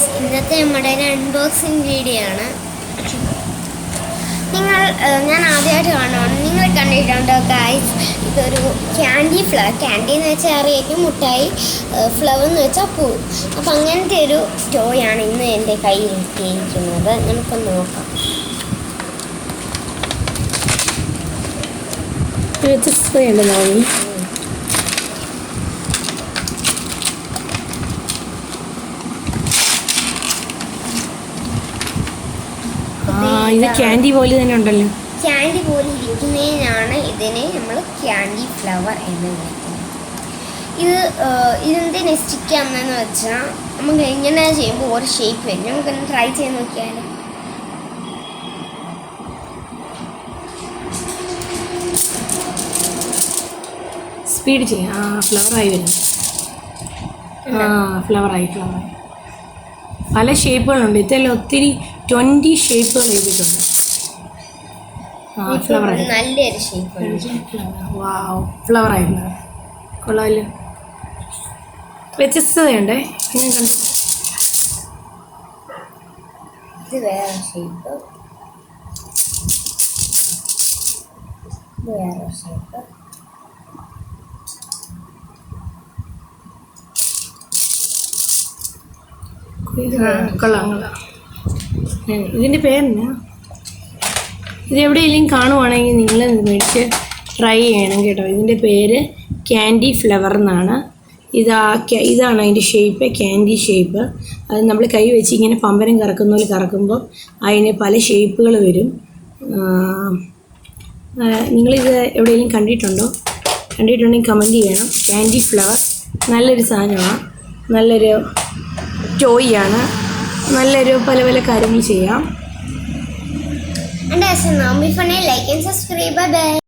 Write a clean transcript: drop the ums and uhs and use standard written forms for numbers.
Guys, ഇന്നത്തെ നമ്മുടെ unboxing video ആണ്. ഞാൻ ആദ്യമായിട്ട് കാണുകയാണ്. നിങ്ങൾ കണ്ടിട്ടുണ്ടോ ഗൈസ്? ഇതൊരു ക്യാൻഡി ഫ്ലവർ. ക്യാൻഡി എന്ന് വെച്ചാൽ അറിയായിരിക്കും, മുട്ടായി. ഫ്ലവർ എന്ന് വെച്ചാൽ പൂ. അപ്പം അങ്ങനത്തെ ഒരു ടോയാണ് ഇന്ന് എൻ്റെ കയ്യിൽ എത്തിയിരിക്കുന്നത്. നമുക്കൊന്ന് നോക്കാം. ഇത് ക്യാൻഡി പോലെ തന്നെ ഉണ്ടല്ലോ. ക്യാൻഡി പോലെ ഇരിക്കുന്നതിനാണ് ഇതിനെ നമ്മൾ ക്യാൻഡി ഫ്ലവർ എന്ന് വിളിക്കുന്നത്. ഇതെന്തിനെ സ്റ്റിക്ക് ചെയ്യാമെന്ന് വെച്ചാൽ നമുക്ക് ഇങ്ങനെ ചെയ്യുമ്പോൾ ഓരോ ഷേപ്പ് വരും. നമുക്കൊന്ന് ട്രൈ ചെയ്ത് നോക്കിയാലോ. സ്പീഡ് ചെയ്യാം. ഫ്ലവറായി വരുന്നു. ഫ്ലവറായി പല ഷേപ്പുകളുണ്ട്. ഇതെല്ലാം ഒത്തിരി 20 ഷേപ്പുകൾ എഴുതിയിട്ടുണ്ട്. ഫ്ലവറായി നല്ലൊരു ഷേപ്പ്. ഫ്ലവറായി കൊള്ളാമല്ലോ. വ്യത്യസ്തതയുണ്ട്. ഇത് വേറെ ഷേപ്പ്, വേറെ ഷേപ്പ്. കൊള്ളാം. ഇതിൻ്റെ പേരെന്നാ? ഇത് എവിടെയെങ്കിലും കാണുവാണെങ്കിൽ നിങ്ങൾ മേടിച്ച് ട്രൈ ചെയ്യണം കേട്ടോ. ഇതിൻ്റെ പേര് ക്യാൻഡി ഫ്ലവർ എന്നാണ്. ഇതാണ് അതിൻ്റെ ഷേപ്പ്, ക്യാൻഡി ഷേപ്പ്. അത് നമ്മൾ കൈ വെച്ച് ഇങ്ങനെ പമ്പരം കറക്കുന്ന പോലെ കറക്കുമ്പോൾ അതിന് പല ഷേപ്പുകൾ വരും. നിങ്ങളിത് എവിടെയെങ്കിലും കണ്ടിട്ടുണ്ടെങ്കിൽ കമൻറ്റ് ചെയ്യണം. ക്യാൻഡി ഫ്ലവർ നല്ലൊരു സാധനമാണ്, നല്ലൊരു ടോയാണ്, നല്ലൊരു പല കാര്യങ്ങൾ ചെയ്യാം. And as a now, if you like and subscribe, bye bye.